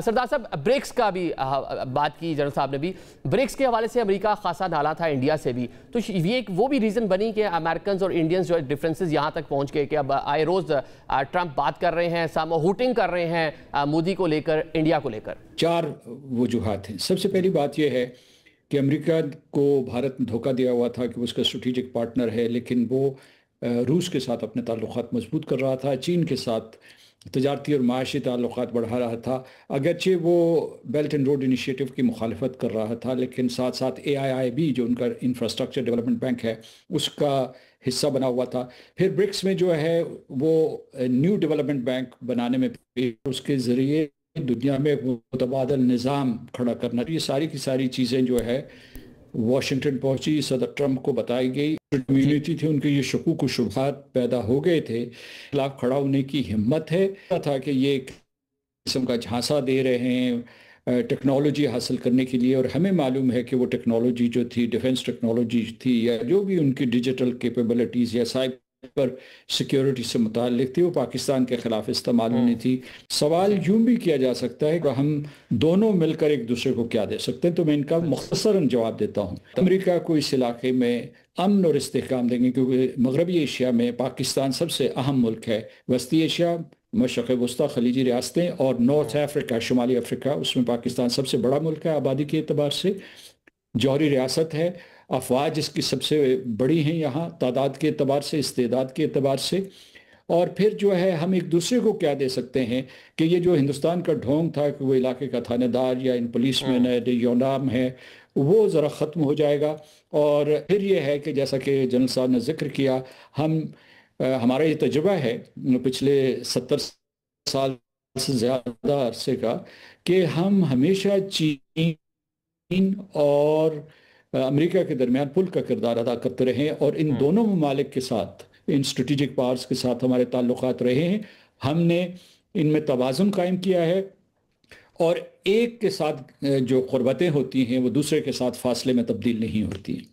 سردار صاحب برکس کا بھی بات کی جنرل صاحب نے بھی، برکس کے حوالے سے امریکہ خاصا ڈالا تھا انڈیا سے بھی، تو یہ وہ بھی ریزن بنی کہ امریکنز اور انڈینز جو ڈفرینسز یہاں تک پہنچ گئے کہ اب آئے روز ٹرمپ بات کر رہے ہیں، سامو ہوٹنگ کر رہے ہیں مودی کو لے کر، انڈیا کو لے کر؟ 4 وجوہات ہیں۔ سب سے پہلی بات یہ ہے کہ امریکہ کو بھارت نے دھوکہ دیا ہوا تھا کہ وہ اس کا اسٹریٹجک پارٹنر ہے، لیکن وہ روس کے ساتھ اپنے تعلقات مضبوط کر رہا تھا، چین کے ساتھ تجارتی اور معاشی تعلقات بڑھا رہا تھا، اگرچہ وہ بیلٹ اینڈ روڈ انیشیٹو کی مخالفت کر رہا تھا، لیکن ساتھ ساتھ AIIB جو ان کا انفراسٹرکچر ڈیولپمنٹ بینک ہے اس کا حصہ بنا ہوا تھا۔ پھر برکس میں جو ہے وہ نیو ڈیولپمنٹ بینک بنانے میں اس کے ذریعے دنیا میں متبادل نظام کھڑا کرنا، یہ ساری کی ساری چیزیں جو ہے واشنگٹن پہنچی، صدر ٹرمپ کو بتائی گئی، کمیونٹی تھی ان کے یہ شکوک و شبہات پیدا ہو گئے تھے، خلاف کھڑا ہونے کی ہمت ہے تھا کہ یہ ایک قسم کا جھانسا دے رہے ہیں ٹیکنالوجی حاصل کرنے کے لیے، اور ہمیں معلوم ہے کہ وہ ٹیکنالوجی جو تھی ڈیفنس ٹیکنالوجی تھی یا جو بھی ان کی ڈیجیٹل کیپیبلٹیز یا سائبر سیکیورٹی سے متعلق تھی وہ پاکستان کے خلاف استعمال ہونی تھی۔ سوال یوں بھی کیا جا سکتا ہے کہ ہم دونوں مل کر ایک دوسرے کو کیا دے سکتے ہیں، تو میں ان کا مختصراً جواب دیتا ہوں۔ امریکہ کو اس علاقے میں امن اور استحکام دیں گے کیونکہ مغربی ایشیا میں پاکستان سب سے اہم ملک ہے، وسطی ایشیا، مشرق وسطیٰ، خلیجی ریاستیں اور نارتھ افریقہ، شمالی افریقہ، اس میں پاکستان سب سے بڑا ملک ہے آبادی کے اعتبار سے، جوہری ریاست ہے، افواج اس کی سب سے بڑی ہیں یہاں تعداد کے اعتبار سے، استعداد کے اعتبار سے، اور پھر جو ہے ہم ایک دوسرے کو کیا دے سکتے ہیں کہ یہ جو ہندوستان کا ڈھونگ تھا کہ وہ علاقے کا تھانے دار یا ان پولیس مین ہے، یونام ہے، وہ ذرا ختم ہو جائے گا۔ اور پھر یہ ہے کہ جیسا کہ جنرل صاحب نے ذکر کیا، ہمارا یہ تجربہ ہے پچھلے 70 سال سے زیادہ عرصے کا کہ ہم ہمیشہ چین اور امریکہ کے درمیان پل کا کردار ادا کرتے رہے ہیں، اور ان دونوں ممالک کے ساتھ، ان اسٹریٹجک پاورز کے ساتھ ہمارے تعلقات رہے ہیں، ہم نے ان میں توازن قائم کیا ہے، اور ایک کے ساتھ جو قربتیں ہوتی ہیں وہ دوسرے کے ساتھ فاصلے میں تبدیل نہیں ہوتی ہیں۔